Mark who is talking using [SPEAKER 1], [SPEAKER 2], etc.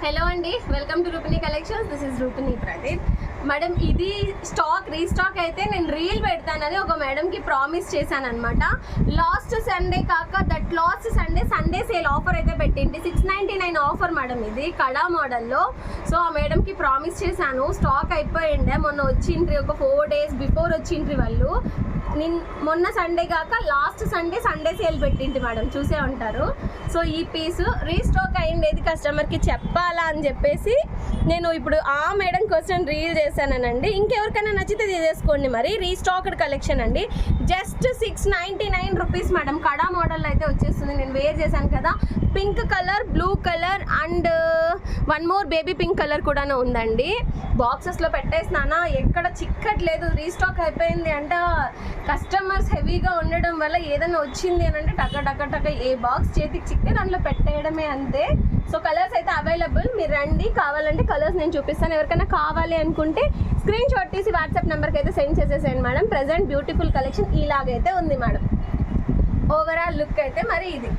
[SPEAKER 1] Hello అండి, welcome to రూపిణి collections. This is రూపిణి ప్రదీప్. మేడం, ఇది రీస్టాక్ అయితే నేను రీల్ పెడతానని ఒక మేడంకి ప్రామిస్ చేశాను అనమాట. లాస్ట్ సండే కాక లాస్ట్ సండే సేల్ ఆఫర్ అయితే పెట్టింది. 699 ఆఫర్ మేడం, ఇది కడా మోడల్లో. సో ఆ మేడంకి ప్రామిస్ చేశాను. స్టాక్ అయిపోయిండే, మొన్న వచ్చిండ్రి, ఒక 4 days బిఫోర్ వచ్చిండ్రి వాళ్ళు. మొన్న సండే కాక లాస్ట్ సండే సేల్ పెట్టింటి మేడం, చూసే ఉంటారు. సో ఈ పీసు రీస్టాక్ అయ్యిండేది కస్టమర్కి చెప్పాలా అని చెప్పేసి నేను ఇప్పుడు ఆ మేడం కోసం రీల్ చేశానండి. ఇంకెవరికైనా నచ్చితే తీసేసుకోండి. మరి రీస్టాక్డ్ కలెక్షన్ అండి, జస్ట్ 699 రూపీస్ మేడం. కడా మోడల్ అయితే వచ్చేస్తుంది. నేను వేర్ చేశాను కదా, pink colour, blue colour and one more baby pink colour కూడా ఉందండి. బాక్సెస్లో పెట్టేసినానా, ఎక్కడ చిక్కట్లేదు. రీస్టాక్ అయిపోయింది అంట. కస్టమర్స్ హెవీగా ఉండడం వల్ల ఏదైనా వచ్చింది అని అంటే టక ఏ బాక్స్ చేతికి చిక్కే దాంట్లో పెట్టేయడమే, అంతే. సో కలర్స్ అయితే అవైలబుల్, మీరు రండి. కావాలంటే కలర్స్ నేను చూపిస్తాను. ఎవరికైనా కావాలి అనుకుంటే స్క్రీన్ షాట్ తీసి వాట్సాప్ నెంబర్కి అయితే సెండ్ చేసేసేయండి మేడం. ప్రెజెంట్ బ్యూటిఫుల్ కలెక్షన్ ఇలాగైతే ఉంది మేడం. ఓవరాల్ లుక్ అయితే మరి ఇది.